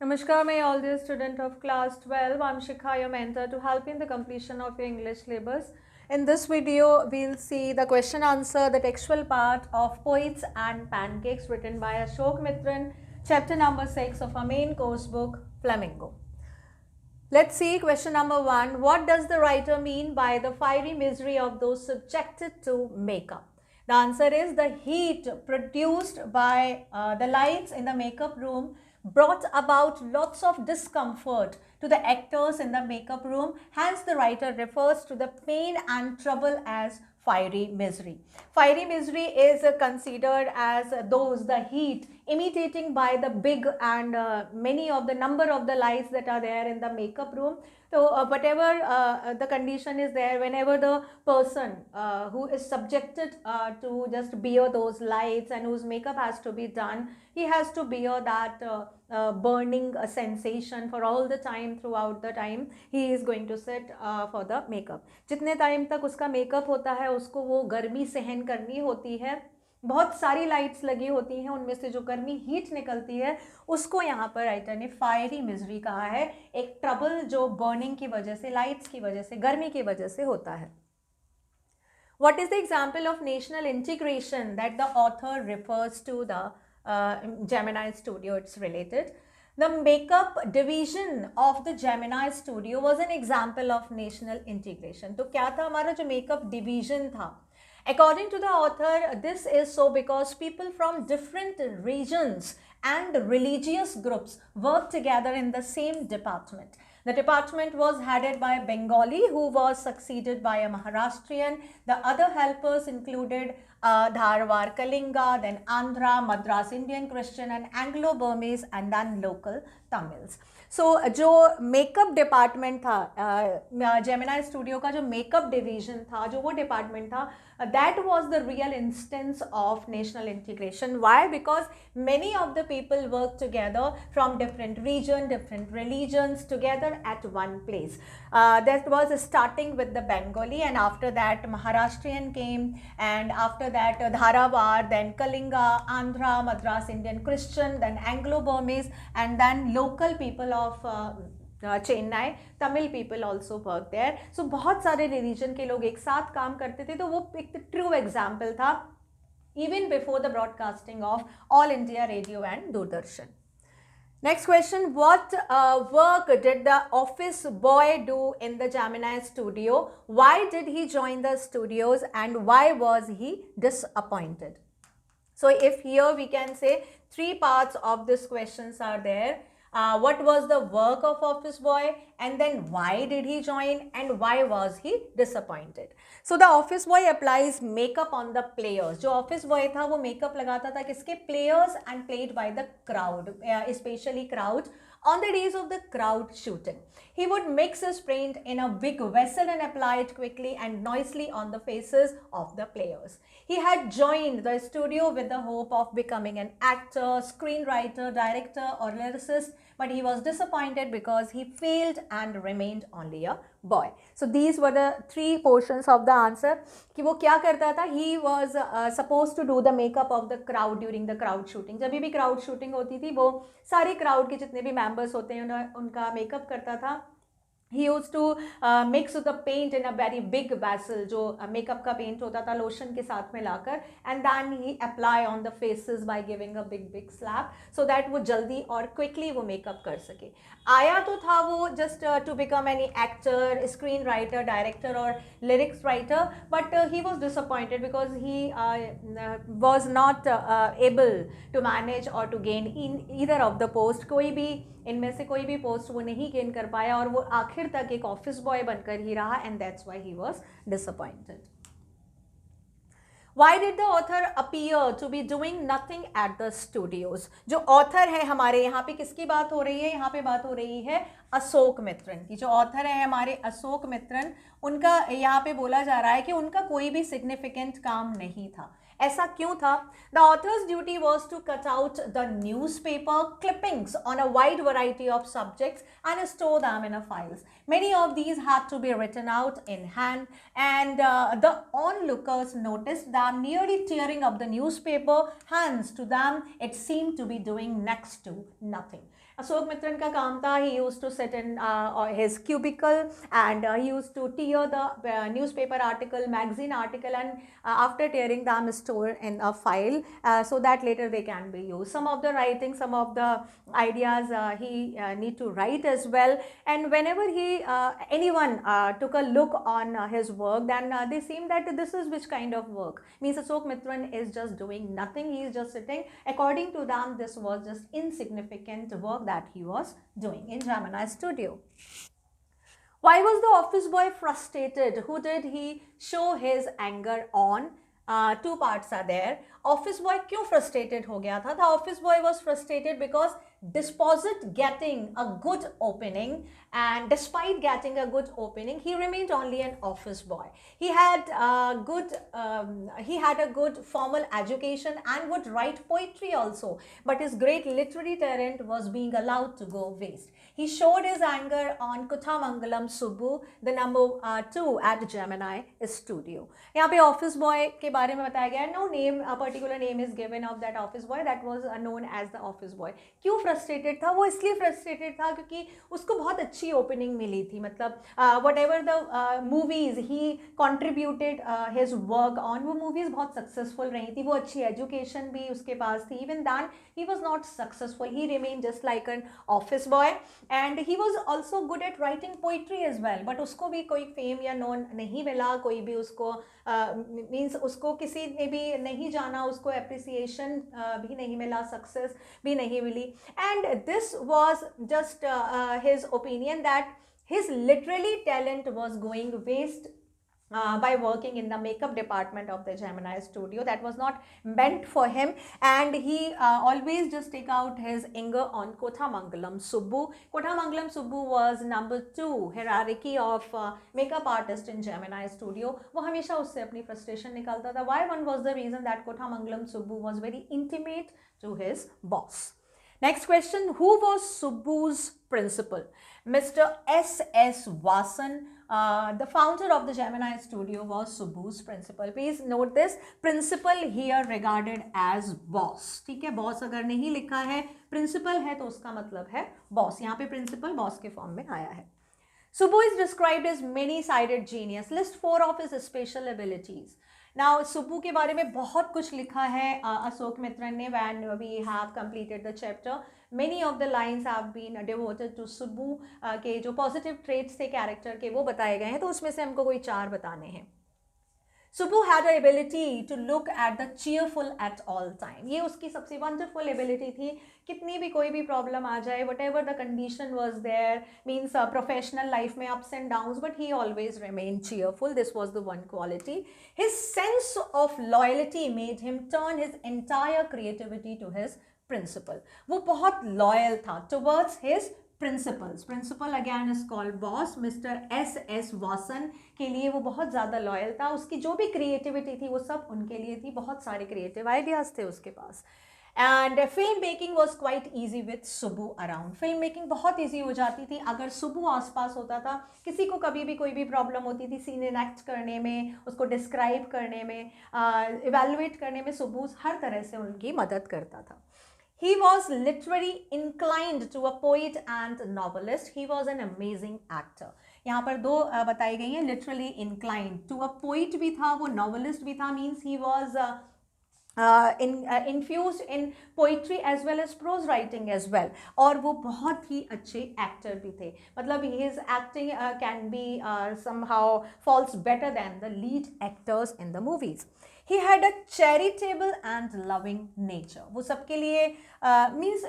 Namaskar, my all dear student of class 12. I'm Shikha, your mentor, to help in the completion of your English syllabus. In this video, we'll see the question answer, the textual part of Poets and Pancakes written by Ashok Mitran, chapter number 6 of our main course book, Flamingo. Let's see question number 1. What does the writer mean by the fiery misery of those subjected to makeup? The answer is the heat produced by the lights in the makeup room brought about lots of discomfort to the actors in the makeup room. Hence, the writer refers to the pain and trouble as fiery misery. Fiery misery is considered as the heat imitating by the big and many of the number of the lights that are there in the makeup room. So whatever the condition is there, whenever the person who is subjected to just bear those lights and whose makeup has to be done, he has to bear that burning sensation for all the time. Throughout the time he is going to sit for the makeup. जितने time तक उसका makeup होता है उसको वो गर्मी सहन करनी होती है. बहुत सारी लाइट्स लगी होती हैं, उनमें से जो गर्मी हीट निकलती है उसको यहाँ पर राइटर ने फायरी मिजरी कहा है. एक ट्रबल जो बर्निंग की वजह से, लाइट्स की वजह से, गर्मी की वजह से होता है. What is the example of national integration that the author refers to the Gemini Studio? It's related. The makeup division of the Gemini Studio was an example of national integration. तो क्या था हमारा जो makeup division था? According to the author, this is so because people from different regions and religious groups work together in the same department. The department was headed by a Bengali who was succeeded by a Maharashtrian. The other helpers included Dharwar Kalinga, then Andhra, Madras Indian Christian and Anglo-Burmese and then local Tamils. So जो makeup department था Gemini studio का, जो makeup division था, जो वो department था, that was the real instance of national integration. Why? Because many of the people work together from different region, different religions together at one place. That was starting with the Bengali, and after that Maharashtrian came, and after that Dharawar, then Kalinga, Andhra, Madras Indian Christian, then Anglo-Burmese, and then local people of Chennai, Tamil people also work there. So बहुत सारे religion के लोग एक साथ काम करते थे. तो वो एक ट्रू एग्जाम्पल था even before the broadcasting of all India radio and Doordarshan. Next question, what work did the office boy do in the Gemini studio? Why did he join the studios and why was he disappointed? So if here we can say three parts of this questions are there. What was the work of office boy, and then why did he join and why was he disappointed? So the office boy applies makeup on the players. जो office boy था वो makeup लगाता था किसके? Players, and played by the crowd, especially crowd. On the days of the crowd shooting, he would mix his paint in a big vessel and apply it quickly and noisily on the faces of the players. He had joined the studio with the hope of becoming an actor, screenwriter, director or lyricist, but he was disappointed because he failed and remained only a boy. So these were the three portions of the answer. कि वो क्या करता था? He was supposed to do the makeup of the crowd during the crowd shooting. जब भी crowd shooting होती थी वो सारे crowd के जितने भी members होते हैं उनका makeup करता था. He used to mix the paint in a very big vessel, जो makeup का paint होता था lotion के साथ में लाकर, and then he apply on the faces by giving a big slap so that वो जल्दी और quickly वो makeup कर सके. आया तो था वो just to become any actor, screenwriter, director or lyrics writer, but he was disappointed because he was not able to manage or to gain in either of the post. कोई भी इनमें से कोई भी पोस्ट वो नहीं गेन कर पाया और वो आखिर तक एक ऑफिस बॉय बनकर ही रहा, and that's why he was disappointed. Why did the author appear to be doing nothing at the studios? जो ऑथर है हमारे, यहाँ पे किसकी बात हो रही है? यहाँ पे बात हो रही है अशोक मित्रन की. जो ऑथर है हमारे अशोक मित्रन, उनका यहाँ पे बोला जा रहा है कि उनका कोई भी सिग्निफिकेंट काम नहीं था. ऐसा क्यों था? The author's duty was to cut out the newspaper clippings on a wide variety of subjects and store them in a files. Many of these had to be written out in hand, and the onlookers noticed them nearly tearing up the newspaper. Hands to them, it seemed to be doing next to nothing. Ashok Mitran का काम था, he used to sit in his cubicle and he used to tear the newspaper article, magazine article, and after tearing them store in a file so that later they can be used. Some of the writing, some of the ideas he need to write as well, and whenever he anyone took a look on his work, then they seem that this is which kind of work, means Ashok Mitran is just doing nothing, he is just sitting. According to them, this was just insignificant work that he was doing in Gemini Studio. Why was the office boy frustrated? Who did he show his anger on? Two parts are there. Office boy क्यों frustrated हो गया था? The office boy was frustrated because despite getting a good opening, and despite getting a good opening, he remained only an office boy. He had a good formal education and would write poetry also, but his great literary talent was being allowed to go waste. He showed his anger on Kuthamangalam Subbu, the number 2 at Gemini Studio. यहाँ पे office boy के बारे में बताया गया है. No name, a particular name is given of that office boy that was known as the office boy. क्यों frustrated था? वो इसलिए frustrated था क्योंकि उसको बहुत अच्छी opening मिली थी. मतलब whatever the movies he contributed his work on, वो movies बहुत successful रही थी. वो अच्छी education भी उसके पास थी. Even then he was not successful. He remained just like an office boy. And he was also good at writing poetry as well, but उसको भी कोई fame या known नहीं मिला, कोई भी उसको means उसको किसी ने भी नहीं जाना, उसको appreciation भी नहीं मिला, success भी नहीं मिली. And this was just his opinion that his literary talent was going waste by working in the makeup department of the Gemini Studio. That was not meant for him, and he always just take out his anger on Kothamangalam Subbu. Kothamangalam Subbu was number 2 hierarchy of makeup artist in Gemini Studio. वो हमेशा उससे अपनी frustration निकालता था. Why? One was the reason that Kothamangalam Subbu was very intimate to his boss. Next question, who was Subbu's principal? Mr. S.S. Vasan, the founder of the Gemini Studio, was Subbu's principal. Please note this, principal here regarded as boss. ठीक है, boss अगर नहीं लिखा है, principal है तो उसका मतलब है boss. यहाँ पे principal boss के form में आया है. Subbu is described as many-sided genius. List 4 of his special abilities. Now, Subbu के बारे में बहुत कुछ लिखा है अशोक मित्रन ने. When we have completed the chapter, many of the lines have been devoted to Subbu के जो positive traits थे character के वो बताए गए हैं, तो उसमें से हमको कोई 4 बताने हैं. Subbu had the ability to look at the cheerful at all time. ये उसकी सबसे wonderful ability थी. कितनी भी कोई भी problem आ जाए, whatever the condition was there, means professional life में ups and downs, but he always remained cheerful. This was the one quality. His sense of loyalty made him turn his entire creativity to his principal. वो बहुत loyal था towards his principals. Principal again is called boss. Mr. S.S. Vasan के लिए वो बहुत ज़्यादा loyal था. उसकी जो भी क्रिएटिविटी थी वो सब उनके लिए थी. बहुत सारे क्रिएटिव आइडियाज़ थे उसके पास. And film making was quite easy with Subbu around. Film making बहुत ईजी हो जाती थी अगर सुब्बू आसपास होता था. किसी को कभी भी कोई भी प्रॉब्लम होती थी सीन इनेक्ट करने में, उसको डिस्क्राइब करने में, इवेलुएट करने में, सुब्बू हर तरह से उनकी मदद करता था. He was literally inclined to a poet and novelist. He was an amazing actor. यहाँ पर 2 बताई गई हैं. Literally inclined to a poet भी था, वो novelist भी था. Means he was infused in poetry as well as prose writing as well. और वो बहुत ही अच्छे actor भी थे. मतलब his acting can be somehow falls better than the lead actors in the movies. He had a charitable and loving nature. वो सबके लिए means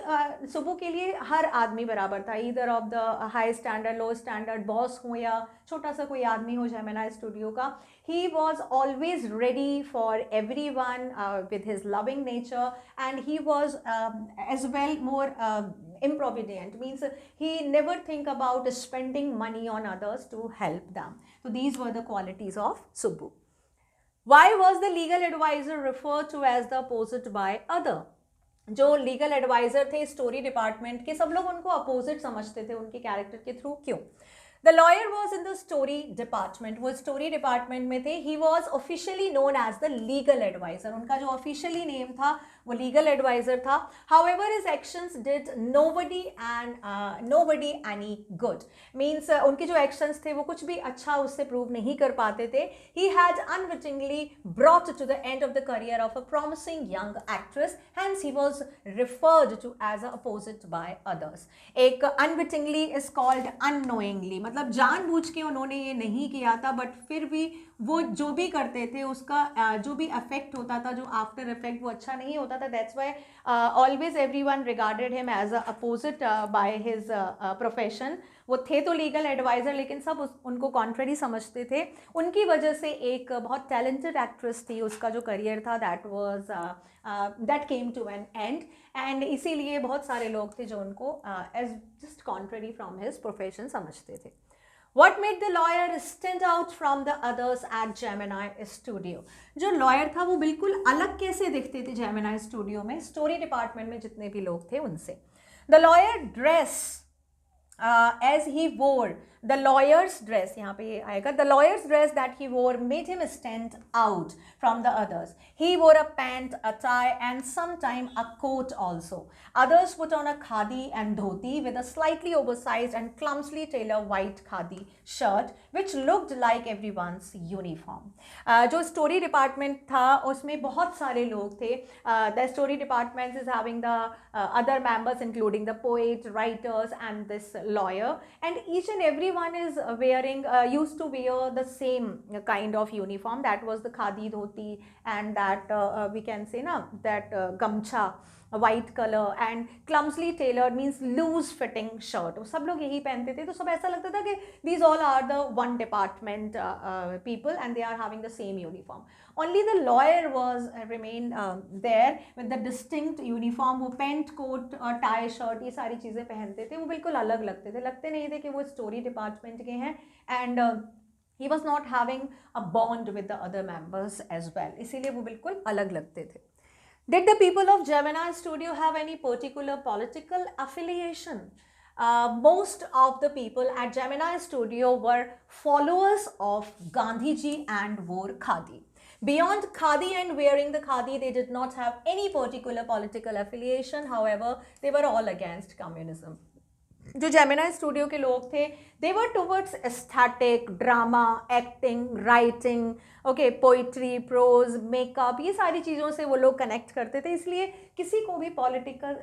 सुब्बू के लिए हर आदमी बराबर था. either of the high standard, low standard, boss हो या छोटा सा कोई आदमी हो Gemini Studio का, he was always ready for everyone with his loving nature, and he was as well more improvident. Means he never think about spending money on others to help them. So these were the qualities of Subbu. Why was the legal advisor referred to as the opposite by other? जो legal adviser थे story department के, सब लोग उनको opposite समझते थे उनके character के थ्रू. क्यों? The lawyer was in the story department. वो स्टोरी डिपार्टमेंट में थे. He was officially known as the legal adviser. उनका जो ऑफिशियली नेम था वो लीगल एडवाइजर था. However, his actions did nobody any good. Means उनके जो actions थे वो कुछ भी अच्छा उससे prove नहीं कर पाते थे. He had unwittingly brought to the end of the career of a promising young actress, hence he was referred to as a opposite by others. एक unwittingly is called unknowingly, मतलब जानबूझ के उन्होंने ये नहीं किया था, बट फिर भी वो जो भी करते थे उसका जो भी अफेक्ट होता था, जो आफ्टर इफेक्ट, वो अच्छा नहीं होता था. That's why always everyone regarded him as a opposite by his profession. वो थे तो लीगल एडवाइज़र, लेकिन सब उनको कॉन्ट्ररी समझते थे. उनकी वजह से एक बहुत टैलेंटेड एक्ट्रेस थी, उसका जो करियर था that came to an end. And इसीलिए बहुत सारे लोग थे जो उनको as just contrary from his profession समझते थे. What made the lawyer stand out from the others at Gemini Studio? जो लॉयर था वो बिल्कुल अलग कैसे दिखते थे Gemini Studio में, स्टोरी डिपार्टमेंट में जितने भी लोग थे उनसे. The lawyer dress as he wore, the lawyer's dress, यहाँ पे ये आएगा, the lawyer's dress that he wore made him stand out from the others. He wore a pant, a tie and sometime a coat also. Others put on a khadi and dhoti with a slightly oversized and clumsily tailored white khadi shirt which looked like everyone's uniform. जो story department था उसमें बहुत सारे लोग थे. The story department is having the other members including the poet, writers and this lawyer, and each and every one is wearing used to wear the same kind of uniform. That was the khadi dhoti and that we can say na that gamcha, white color, and clumsily tailored means loose fitting shirt. वो सब लोग यही पहनते थे, तो सब ऐसा लगता था कि these all are the one department people and they are having the same uniform. Only the lawyer was remained there with the distinct uniform. वो पेंट कोट और टाई शर्ट ये सारी चीज़ें पहनते थे, वो बिल्कुल अलग लगते थे, लगते नहीं थे कि वो स्टोरी डिपार्टमेंट के हैं. And he was not having a bond with the other members as well, इसीलिए वो बिल्कुल अलग लगते थे. Did the people of Gemini Studio have any particular political affiliation? Most of the people at Gemini Studio were followers of Gandhiji and wore khadi. Beyond khadi and wearing the khadi, they did not have any particular political affiliation. However, they were all against communism. जो Gemini studio के लोग थे, they were towards aesthetic, drama, acting, writing, okay, poetry, prose, makeup, ये सारी चीज़ों से वो लोग कनेक्ट करते थे. इसलिए किसी को भी पॉलिटिकल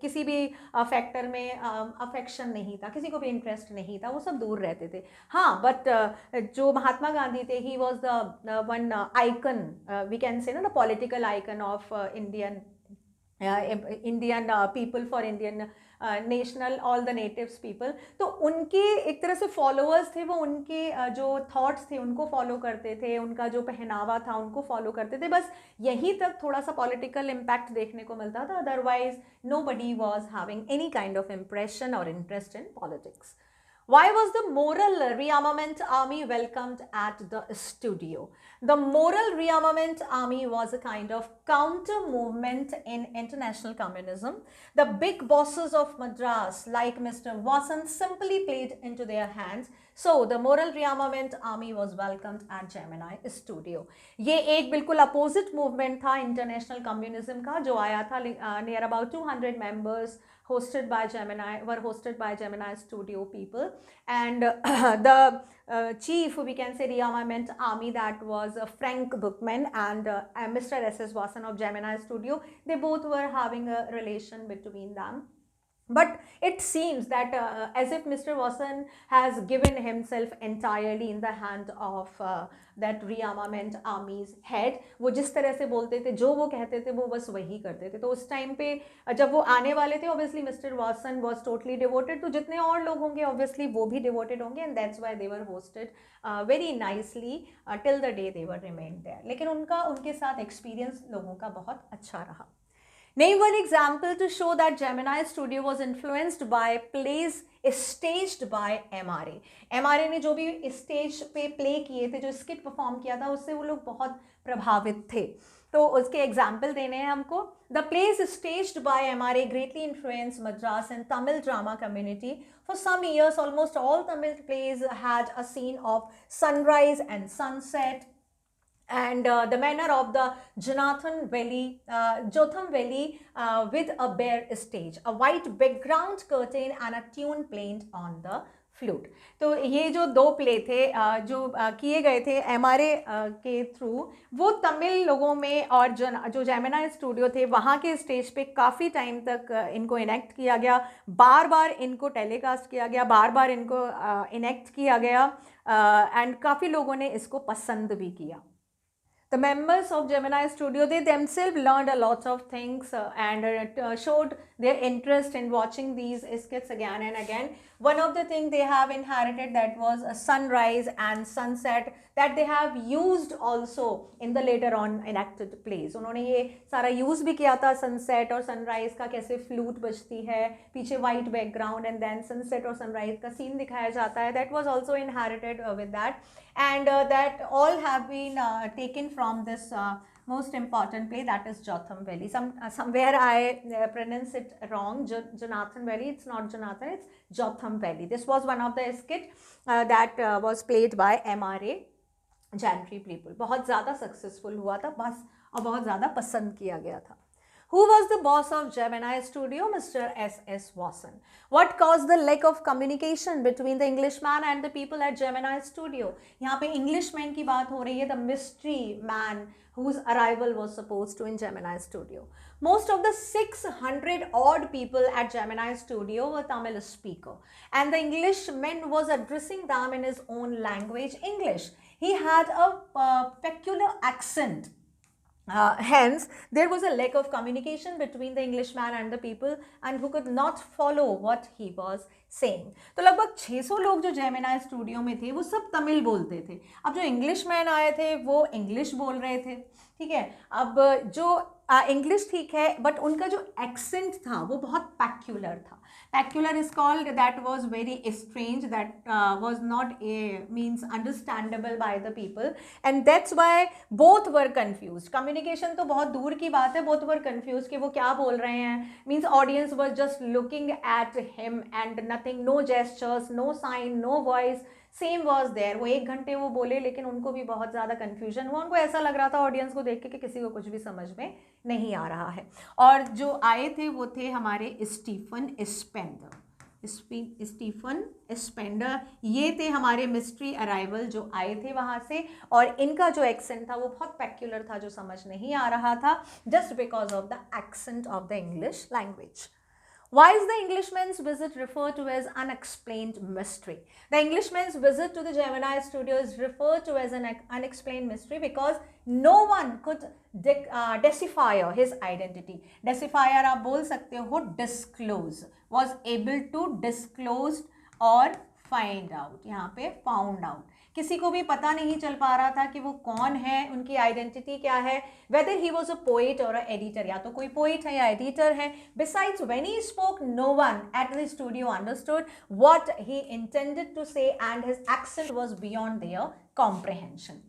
किसी भी फैक्टर में अफेक्शन नहीं था, किसी को भी इंटरेस्ट नहीं था, वो सब दूर रहते थे. हाँ, बट जो महात्मा गांधी थे, he was the one icon, we can say ना the political icon of Indian people for Indian national all the natives people. तो उनके एक तरह से फॉलोअर्स थे, वो उनके जो थॉट्स थे उनको फॉलो करते थे, उनका जो पहनावा था उनको फॉलो करते थे. बस यहीं तक थोड़ा सा पॉलिटिकल इम्पैक्ट देखने को मिलता था, otherwise nobody was having any kind of impression or interest in politics. Why was the Moral Rearmament Army welcomed at the studio? The Moral Rearmament Army was a kind of counter movement in international communism. The big bosses of Madras, like Mr. Vasan, simply played into their hands. So the Moral Rearmament Army was welcomed at Gemini Studio. ये एक बिल्कुल opposite movement था international communism का, जो आया था near about 200 members hosted by Gemini Studio people, and the chief, we can say, rearmament army, that was Frank Bookman and Mr. S.S. Vasan of Gemini Studio. They both were having a relation between them. But it seems that as if Mr. Vasan has given himself entirely in the hand of that rearmament army's head. वो जिस तरह से बोलते थे, जो वो कहते थे, वो बस वही करते थे. तो उस टाइम पे जब वो आने वाले थे, obviously Mr. Vasan was totally devoted. तो जितने और लोग होंगे obviously वो भी devoted होंगे, and that's why they were hosted very nicely till the day they were remained there. लेकिन उनके साथ experience लोगों का बहुत अच्छा रहा. Name one example to show that Gemini Studio was influenced by plays staged by MRA. MRA ने जो भी स्टेज पे प्ले किए थे, जो स्किट परफॉर्म किया था, उससे वो लोग बहुत प्रभावित थे. तो उसके एग्जाम्पल देने हैं हमको. The plays staged by MRA greatly influenced Madras and Tamil drama community. For some years, almost all Tamil plays had a scene of sunrise and sunset, and the manner of the Jotham Valley with a bare stage, a white background curtain and a tune played on the flute. तो ये जो 2 play थे जो किए गए थे MRA के through, वो तमिल लोगों में और जो जेमिनी स्टूडियो थे वहाँ के स्टेज पे काफ़ी टाइम तक इनको इनेक्ट किया गया, बार बार इनको टेलीकास्ट किया गया, बार बार इनको इनेक्ट किया गया, एंड काफ़ी लोगों ने इसको पसंद भी किया. The members of Gemini Studio, they themselves learned a lot of things and showed their interest in watching these skits again and again. One of the things they have inherited, that was a sunrise and sunset that they have used also in the later on enacted plays. उन्होंने ये सारा use भी किया था, sunset और sunrise का, कैसे flute बजती है, पीछे white background and then sunset और सनराइज का सीन दिखाया जाता है. That was also inherited with that, and that all have been taken from this most important play, that is Jotham Valley. Somewhere I pronounce it wrong, Jonathan Valley. It's not Jonathan, it's Jotham Valley. This was one of the skit that was played by MRA Jantry people. बहुत ज़्यादा successful हुआ था बस, और बहुत ज़्यादा पसंद किया गया था. Who was the boss of Gemini Studio? Mr. S.S. Wasson. What caused the lack of communication between the Englishman and the people at Gemini Studio? यहाँ पे Englishman की बात हो रही है, the mystery man whose arrival was supposed to in Gemini Studio. Most of the 600 odd people at Gemini Studio were Tamil speaker, and the Englishman was addressing them in his own language, English. He had a peculiar accent. Hence, there was a lack of communication between the Englishman and the people, and who could not follow what he was saying. तो लगभग 600 लोग जो Gemini studio में थे वो सब तमिल बोलते थे. अब जो इंग्लिशमैन आए थे वो इंग्लिश बोल रहे थे, ठीक है. अब जो इंग्लिश ठीक है, बट उनका जो एक्सेंट था वो बहुत पैक्यूलर था. Peculiar is called, that was very strange, that was not means understandable by the people, and that's why both were confused. Communication तो बहुत दूर की बात है, both were confused कि वो क्या बोल रहे हैं. Means audience was just looking at him and nothing, no gestures, no sign, no voice. Same was there. वो 1 घंटे वो बोले, लेकिन उनको भी बहुत ज़्यादा कन्फ्यूजन हुआ. उनको ऐसा लग रहा था ऑडियंस को देख के कि किसी को कुछ भी समझ में नहीं आ रहा है. और जो आए थे वो थे हमारे स्टीफन स्पेंडर. स्टीफन स्पेंडर ये थे हमारे मिस्ट्री अराइवल जो आए थे वहाँ से, और इनका जो एक्सेंट था वो बहुत पेक्यूलर था, जो समझ नहीं आ रहा था, just because of the accent of the English language. Why is the Englishman's visit referred to as unexplained mystery? The Englishman's visit to the Gemini Studio is referred to as an unexplained mystery because no one could decipher his identity. Decipher आप बोल सकते हो disclose, was able to disclose और find out. यहाँ पे found out. किसी को भी पता नहीं चल पा रहा था कि वो कौन है, उनकी आइडेंटिटी क्या है, weather he was a poet और अ एडिटर, या तो कोई पोइट है या एडिटर है. Besides when he spoke no one at the studio understood what he intended to say, and his accent was beyond their comprehension.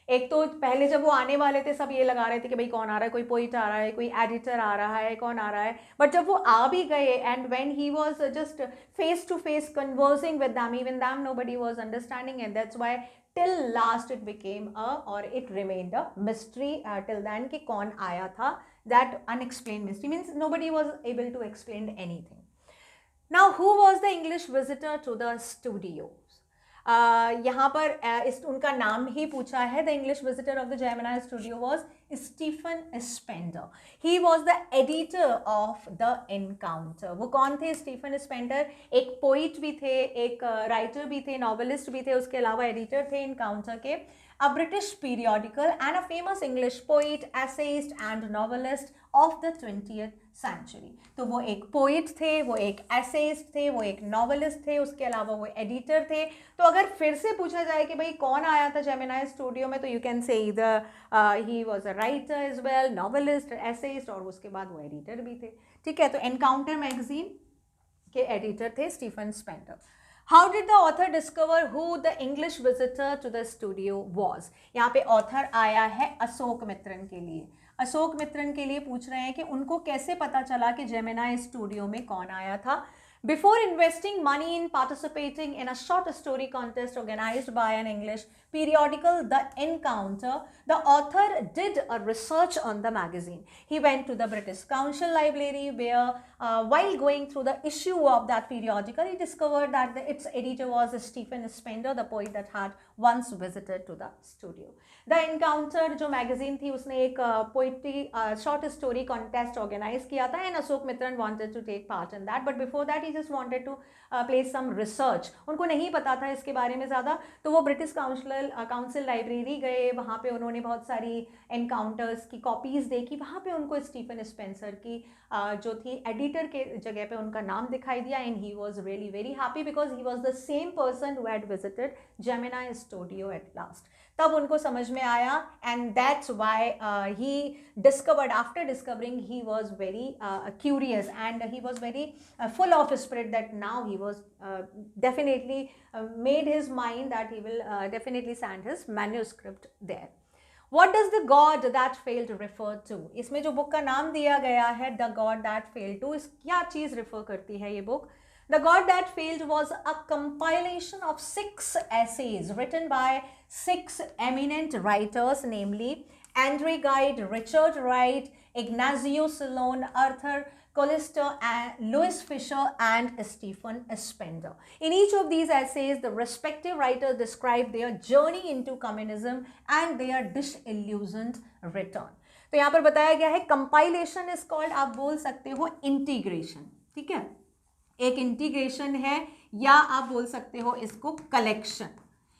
एक तो पहले जब वो आने वाले थे सब ये लगा रहे थे कि भाई कौन आ रहा है, कोई पोइट आ रहा है, कोई एडिटर आ रहा है, कौन आ रहा है. बट जब वो आ भी गए, and when he was just face to face conversing with them, even them nobody was understanding, and that's why till last it became और it remained a mystery till then कि कौन आया था. That unexplained mystery means nobody was able to explain anything. Now who was the English visitor to the studio? यहाँ पर उनका नाम ही पूछा है. The English visitor of the Gemini studio was Stephen Spender. He was the editor of the Encounter. वो कौन थे स्टीफन स्पेंडर? एक पोइट भी थे, एक राइटर भी थे, नॉवेलिस्ट भी थे, उसके अलावा एडिटर थे एनकाउंटर के. A British periodical and a famous English poet, essayist and novelist of the 20th century. तो वो एक पोइट थे, वो एक एसेइस्ट थे, वो एक नॉवेलिस्ट थे, उसके अलावा वो एडिटर थे. तो अगर फिर से पूछा जाए कि भाई कौन आया था जेमिनी स्टूडियो में, तो you can say either he was a writer as well, novelist, essayist, और उसके बाद वो एडिटर भी थे. ठीक है, तो एनकाउंटर मैगजीन के एडिटर थे Stephen Spender. How did the author discover who the English visitor to the studio was? यहाँ पे ऑथर आया है अशोक मित्रन के लिए. अशोक मित्रन के लिए पूछ रहे हैं कि उनको कैसे पता चला कि जेमिनी स्टूडियो में कौन आया था. Before investing money in participating in a short story contest organized by an English periodical, The Encounter, the author did a research on the magazine. He went to the British Council Library where, while going through the issue of that periodical, he discovered that its editor was Stephen Spender, the poet that had once visited to the studio. The Encounter जो magazine थी उसने एक poetry short story contest organize किया था, and Ashok Mitran wanted to take part in that, but before that he just wanted to place some research. उनको नहीं पता था इसके बारे में ज़्यादा, तो वो ब्रिटिश काउंसिल लाइब्रेरी गए, वहाँ पे उन्होंने बहुत सारी एनकाउंटर्स की कॉपीज़ देखी, वहाँ पे उनको स्टीफन स्पेंसर की जो थी एडिटर के जगह पे उनका नाम दिखाई दिया, and he was really very happy because he was the same person who had visited Gemini studio at last. तब उनको समझ में आया, and that's why he discovered, after discovering he was very curious and he was very full of spirit that now he was definitely made his mind that he will definitely send his manuscript there. What does the God that failed refer to? इसमें जो book का नाम दिया गया है The God That Failed to, इस क्या चीज़ refer करती है ये book? The God That Failed was a compilation of 6 essays written by 6 eminent writers, namely Andre Gide, Richard Wright, Ignazio Salon, Arthur Collister, and Louis Fisher, and Stephen Spender. In each of these essays, the respective writers describe their journey into communism and their disillusioned return. तो यहाँ पर बताया गया है compilation is called, आप बोल सकते हो integration, ठीक है, एक इंटीग्रेशन है, या आप बोल सकते हो इसको कलेक्शन.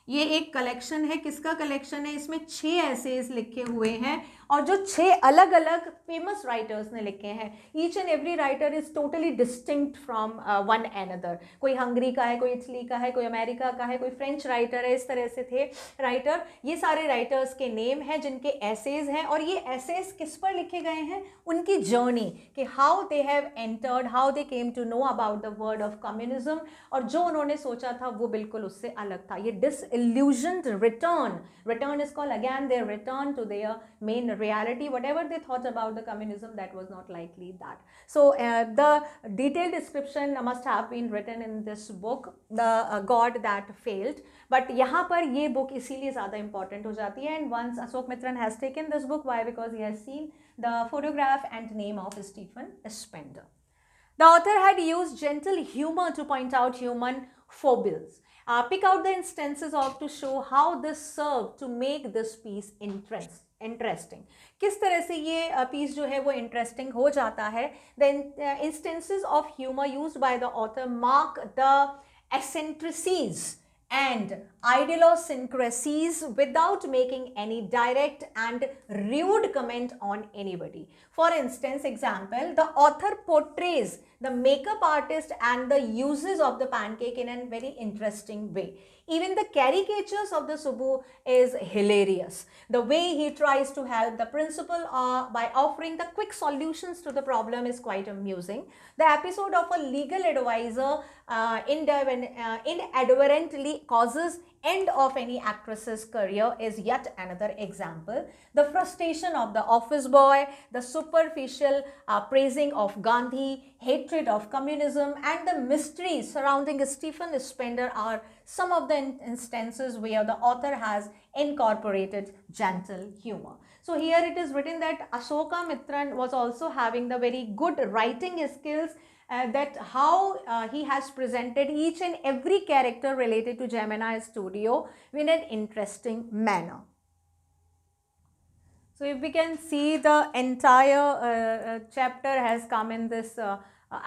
ये एक कलेक्शन है. किसका कलेक्शन है? इसमें 6 एसेज लिखे हुए हैं, और जो 6 अलग अलग फेमस राइटर्स ने लिखे हैं. Each and every writer is totally distinct from one another. कोई हंगरी का है, कोई इटली का है, कोई अमेरिका का है, कोई फ्रेंच राइटर है, इस तरह से थे राइटर. ये सारे राइटर्स के नेम हैं जिनके एसेज हैं, और ये एसेज किस पर लिखे गए हैं? उनकी जर्नी, कि how they have entered, how they came to know about the word of communism, और जो उन्होंने सोचा था वो बिल्कुल उससे अलग था. ये disillusioned return is called again their return to their main reality. Whatever they thought about the communism, that was not likely that. So the detailed description must have been written in this book, The God That Failed. But यहाँ पर ये book इसीलिए ज़्यादा important हो जाती है. And once Ashok Mitran has taken this book, why? Because he has seen the photograph and name of Stephen Spender. The author had used gentle humor to point out human foibles. Pick out the instances of to show how this served to make this piece interesting. किस तरह से ये piece जो है वो interesting हो जाता है. The instances of humor used by the author mark the eccentricities and idiosyncrasies without making any direct and rude comment on anybody. For instance, example, the author portrays the makeup artist and the uses of the pancake in a very interesting way. Even the caricatures of the Subbu is hilarious. The way he tries to help the principal by offering the quick solutions to the problem is quite amusing. The episode of a legal advisor inadvertently causes end of any actress's career is yet another example. The frustration of the office boy, the superficial praising of Gandhi, hatred of communism, and the mysteries surrounding Stephen Spender are some of the instances where the author has incorporated gentle humor. So here it is written that Ashoka Mitran was also having the very good writing skills, that how he has presented each and every character related to Gemini Studio in an interesting manner. So if we can see, the entire chapter has come in this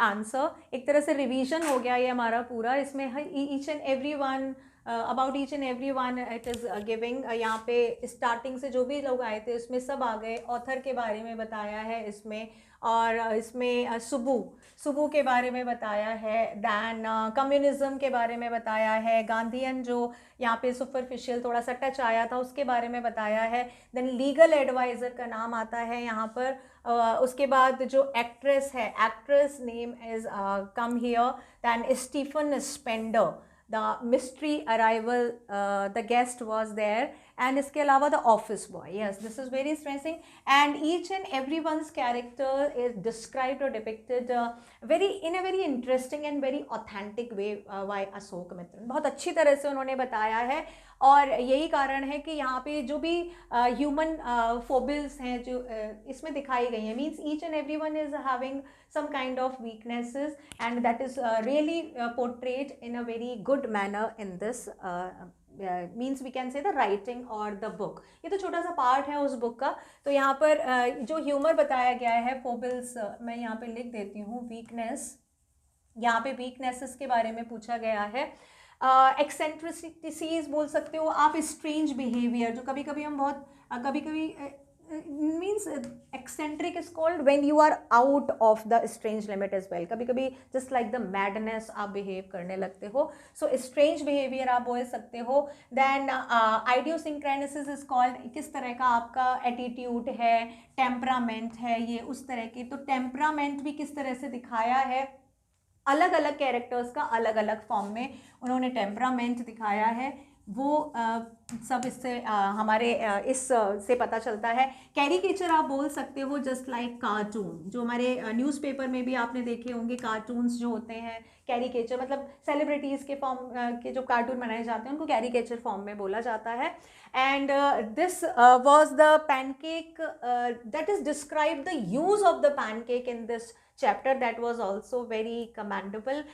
answer. एक तरह से revision हो गया ये हमारा पूरा. इसमें each and every one about each and every one it is giving. यहाँ पे starting से जो भी लोग आए थे उसमें सब आ गए. author के बारे में बताया है इसमें, और इसमें सुबू के बारे में बताया है, दैन कम्युनिज्म के बारे में बताया है, गांधीयन जो यहाँ पे सुपरफिशियल थोड़ा सा टच आया था उसके बारे में बताया है, देन लीगल एडवाइज़र का नाम आता है यहाँ पर. उसके बाद जो एक्ट्रेस है, actress name is come here, then Stephen Spender. The mystery arrival, the guest was there, and इसके अलावा the office boy, yes this is very stressing, and each and every once character is described और depicted very in a very interesting and very authentic way by Ashokamitran. बहुत अच्छी तरह से उन्होंने बताया है, और यही कारण है कि यहाँ पे जो भी ह्यूमन फोबिल्स हैं जो इसमें दिखाई गई हैं, means each and every one is having some kind of weaknesses, and that is really portrayed in a very good manner in this means we can say the writing or the book। ये तो छोटा सा part है उस book का। तो यहाँ पर जो ह्यूमर बताया गया है, फोबिल्स मैं यहाँ पे लिख देती हूँ, वीकनेस, यहाँ पे वीकनेसेस के बारे में पूछा गया है। एक्सेंट्रिसिटीज बोल सकते हो आप, स्ट्रेंज बिहेवियर, जो कभी कभी हम बहुत कभी कभी means eccentric is called when you are out of the strange limit as well, कभी कभी जस्ट लाइक द मैडनेस आप बिहेव करने लगते हो, सो स्ट्रेंज बिहेवियर आप बोल सकते हो। देन आइडियोसिंक्रेनेसिस इज कॉल्ड, किस तरह का आपका एटीट्यूड है, टेम्परामेंट है, ये उस तरह के। तो टेम्परामेंट भी किस तरह से दिखाया है, अलग अलग कैरेक्टर्स का अलग अलग फॉर्म में उन्होंने टेम्परामेंट दिखाया है, वो सब इससे हमारे इस से पता चलता है। कैरिकेचर आप बोल सकते हो जस्ट लाइक कार्टून, जो हमारे न्यूज़पेपर में भी आपने देखे होंगे कार्टून्स जो होते हैं, कैरिकेचर मतलब सेलिब्रिटीज़ के फॉर्म के जो कार्टून बनाए जाते हैं उनको कैरिकेचर फॉर्म में बोला जाता है। And this was the pancake that is describe the use of the pancake in this chapter, that was also very commendable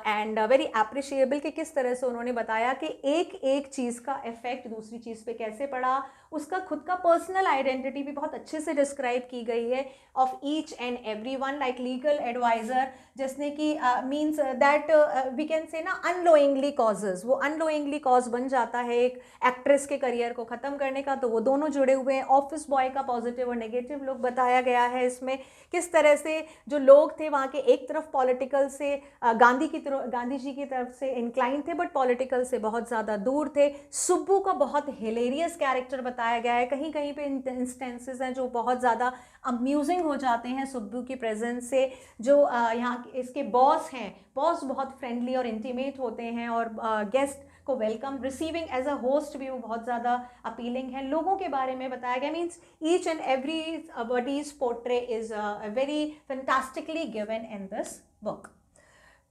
and very appreciable, कि किस तरह से उन्होंने बताया कि एक एक चीज़ का इफेक्ट दूसरी चीज़ पे कैसे पड़ा, उसका खुद का पर्सनल आइडेंटिटी भी बहुत अच्छे से डिस्क्राइब की गई है of each and every one, like legal adviser, जिसने कि means that we can say ना अनलोइंगली कॉजेज, वो अनलोइंगली कॉज बन जाता है एक एक्ट्रेस के करियर को ख़त्म करने का, तो वो दोनों जुड़े हुए हैं। ऑफिस बॉय का पॉजिटिव और नेगेटिव लुक बताया गया है इसमें, किस तरह से जो लोग थे वहाँ के एक तरफ पॉलिटिकल से गांधी जी की तरफ से इंक्लाइन थे, बट पॉलिटिकल से बहुत ज़्यादा दूर थे। सुब्बू का बहुत हिलेरियस कैरेक्टर बताया गया है, कहीं कहीं पे इंस्टेंसेस हैं जो बहुत ज़्यादा अम्यूजिंग हो जाते हैं सुब्बू की प्रेजेंस से। जो यहाँ इसके बॉस हैं, बॉस बहुत फ्रेंडली और इंटीमेट होते हैं, और गेस्ट को welcome receiving as a host भी वो बहुत ज़्यादा अपीलिंग है। लोगों के बारे में बताया गया, means each and every body's portray is very fantastically given in this book.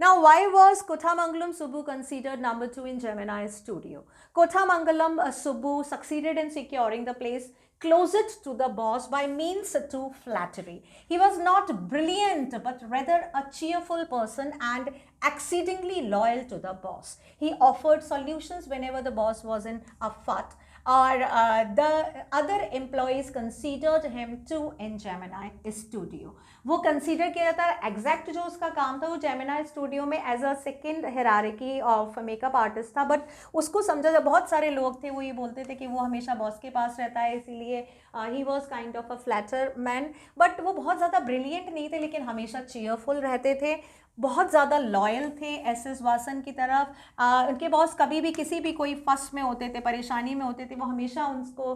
Now, why was Kothamangalam Subbu considered number 2 in Gemini Studio? Kothamangalam Subbu succeeded in securing the place closest to the boss by means to flattery. He was not brilliant, but rather a cheerful person and exceedingly loyal to the boss. He offered solutions whenever the boss was in a fut, or the other employees considered him too in Gemini Studio. वो consider किया जाता है, exact जो उसका काम था वो Gemini studio में as a second hierarchy of makeup artist था, बट उसको समझा जब बहुत सारे लोग थे वो ये बोलते थे कि वो हमेशा बॉस के पास रहता है, इसीलिए he was kind of a flatter man, but वो बहुत ज़्यादा ब्रिलियंट नहीं थे, लेकिन हमेशा चीयरफुल रहते थे, बहुत ज़्यादा लॉयल थे एस वासन की तरफ। उनके बॉस कभी भी किसी भी कोई फंस में होते थे, परेशानी में होते थे, वो हमेशा उसको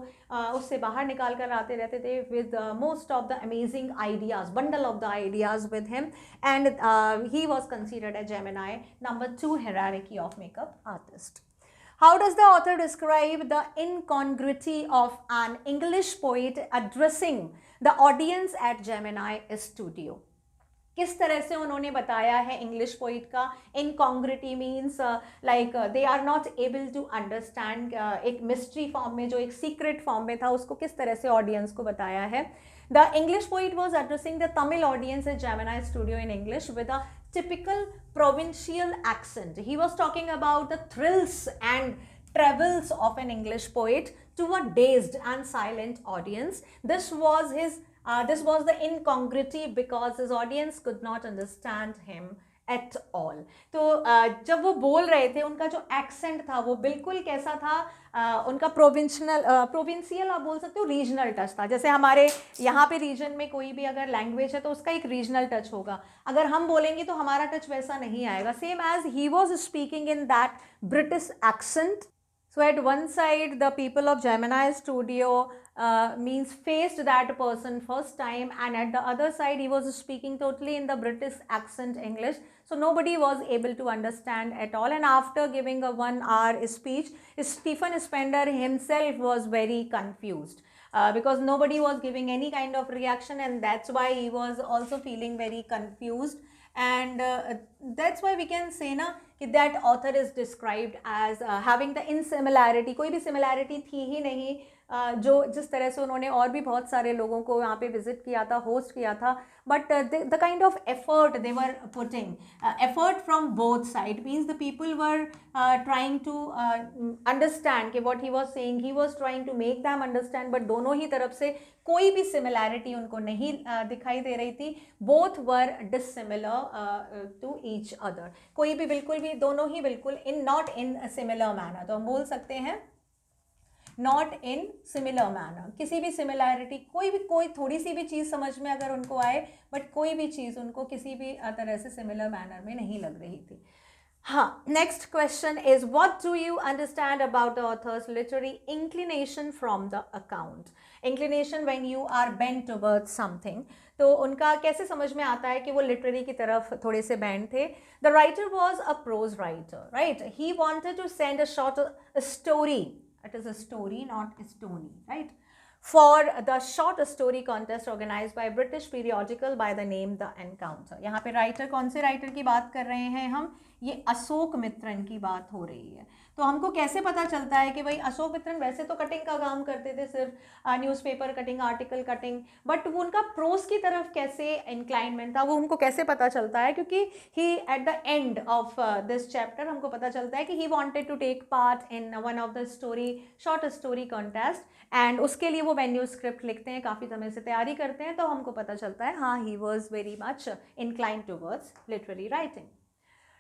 उससे बाहर निकाल कर आते रहते थे with most of the amazing ideas, bundle of the ideas with him, and he was considered as Gemini number 2 hierarchy of makeup artist. How does the author describe the incongruity of an English poet addressing the audience at Gemini Studio? किस तरह से उन्होंने बताया है English poet का incongruity, means like they are not able to understand, एक mystery form में जो एक सीक्रेट फॉर्म में था उसको किस तरह से ऑडियंस को बताया है। The English poet was addressing the Tamil audience at Gemini studio in English with a typical provincial accent. He was talking about the thrills and travels of an English poet to a dazed and silent audience. This was the incongruity because his audience could not understand him at all. तो जब वो बोल रहे थे उनका जो accent था वो बिल्कुल कैसा था, उनका प्रोविंशियल आप बोल सकते हो, रीजनल टच था। जैसे हमारे यहाँ पे रीजन में कोई भी अगर लैंग्वेज है तो उसका एक रीजनल टच होगा, अगर हम बोलेंगे तो हमारा टच वैसा नहीं आएगा, same as he was speaking in that British accent, So at one side, the people of Gemini Studio means faced that person first time, and at the other side, he was speaking totally in the British accent English. So nobody was able to understand at all. And after giving a 1 hour speech, Stephen Spender himself was very confused. Because nobody was giving any kind of reaction, and that's why he was also feeling very confused. And that's why we can say na कि that author is described as having the insimilarity. कोई भी similarity थी ही नहीं, जो जिस तरह से उन्होंने और भी बहुत सारे लोगों को यहाँ पे विजिट किया था, होस्ट किया था, but the kind of effort they were putting, effort from both side, means the people were trying to understand कि what he was saying, he was trying to make them understand, but दोनों ही तरफ से कोई भी similarity उनको नहीं दिखाई दे रही थी. Both were dissimilar to each other. कोई भी बिल्कुल भी, दोनों ही बिल्कुल in not in similar manner. तो हम बोल सकते हैं नॉट इन सिमिलर मैनर. किसी भी सिमिलैरिटी, कोई थोड़ी सी भी चीज़ समझ में अगर उनको आए, बट कोई भी चीज़ उनको किसी भी तरह से सिमिलर मैनर में नहीं लग रही थी. हाँ, next question is, what do you understand about the author's literary inclination from the account? Inclination when you are bent towards something. तो उनका कैसे समझ में आता है कि वो लिटरेरी की तरफ थोड़े से बैंड थे. The writer was a prose writer, right? He wanted to send a short story. It is a story, not a stony, right? For the short story contest organized by British periodical by the name The Encounter. यहाँ पे writer, कौन से writer की बात कर रहे हैं हम? ये अशोक मित्रन की बात हो रही है. तो हमको कैसे पता चलता है कि भाई अशोक मित्रन वैसे तो कटिंग का काम करते थे, सिर्फ newspaper cutting, article cutting, but वो उनका प्रोस की तरफ कैसे इंक्लाइनमेंट था, वो हमको कैसे पता चलता है? क्योंकि he at the end of this chapter हमको पता चलता है कि he wanted to take part in one of the story, short story contest, and उसके लिए वो मैन्यूस्क्रिप्ट लिखते हैं, काफ़ी समय से तैयारी करते हैं. तो हमको पता चलता है हाँ, he was very much inclined towards literary writing.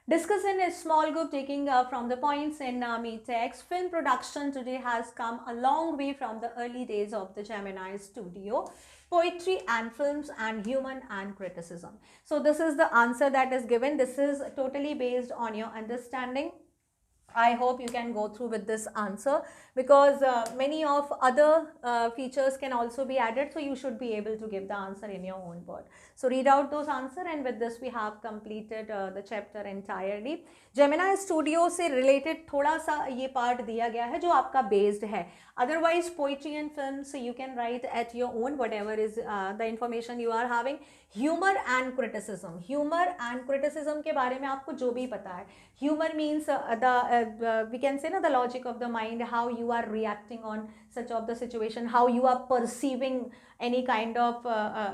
Discuss in a small group taking from the points in me text. Film production today has come a long way from the early days of the Gemini Studio. Poetry and films and human and criticism. So this is the answer that is given. This is totally based on your understanding. I hope you can go through with this answer, because many of other features can also be added, so you should be able to give the answer in your own word. So read out those answers, and with this we have completed the chapter entirely. Gemini Studio से related थोड़ा सा ये part दिया गया है जो आपका based है. Otherwise poetry and films you can write at your own, whatever is the information you are having. Humor and criticism. Humor and criticism के बारे में आपको जो भी पता है. Humor means we can say the logic of the mind, how you are reacting on such of the situation, how you are perceiving any kind of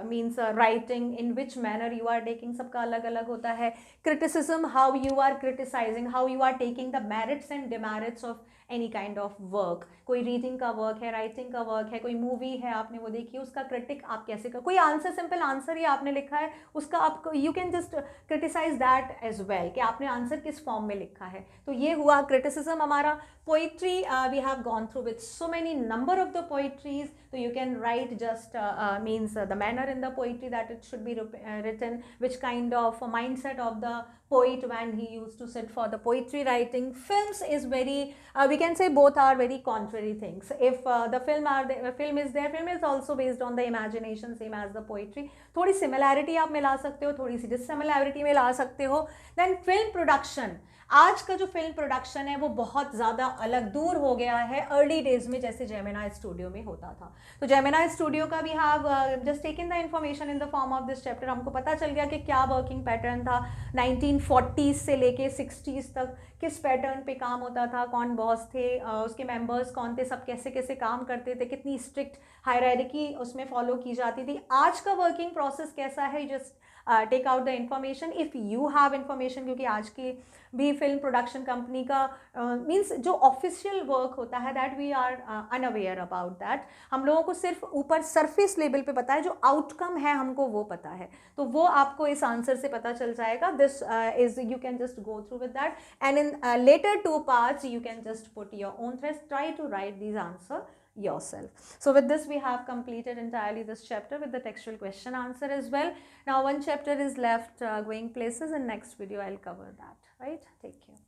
means writing, in which manner you are taking, सबका अलग अलग होता है. Criticism, how you are criticizing, how you are taking the merits and demerits of any kind of work. कोई reading का work है, writing का work है, कोई मूवी है आपने वो देखी, उसका क्रिटिक आप कैसे कर, कोई आंसर, सिंपल आंसर ही आपने लिखा है, उसका आप you can just criticise that as well कि आपने आंसर किस फॉर्म में लिखा है. तो ये हुआ क्रिटिसिज्म हमारा. Poetry, we have gone through with so many number of the poetries, तो you can write just means the manner in the poetry that it should be written, which kind of mindset of the poet when he used to sit for the poetry writing. Films is very we can say both are very contrary things. If the film is there, film is also based on the imagination, same as the poetry. थोड़ी similarity आप मिला सकते हो, थोड़ी सी dissimilarity मिला सकते हो. Then film production, आज का जो फिल्म प्रोडक्शन है वो बहुत ज़्यादा अलग, दूर हो गया है अर्ली डेज में जैसे जेमिनाई स्टूडियो में होता था. तो जेमिनाई स्टूडियो का भी have just taken the information in the form of this chapter. हमको पता चल गया कि क्या वर्किंग पैटर्न था 1940s से लेके 60s तक, किस पैटर्न पे काम होता था, कौन बॉस थे, उसके मेंबर्स कौन थे, सब कैसे कैसे काम करते थे, कितनी स्ट्रिक्ट हायरार्की उसमें फॉलो की जाती थी. आज का वर्किंग प्रोसेस कैसा है, just take out the information if you have information. क्योंकि आज की भी फिल्म प्रोडक्शन कंपनी का मीन्स जो ऑफिशियल वर्क होता है that we are unaware about that. हम लोगों को सिर्फ ऊपर सरफेस लेवल पे पता है, जो आउटकम है हमको वो पता है. तो वो आपको इस आंसर से पता चल जाएगा. This is you can just go through with that, and in later 2 parts you can just put your own threads, try to write these answer yourself. So with this we have completed entirely this chapter with the textual question answer as well. Now one chapter is left, going places. In next video I'll cover that, right? Take care.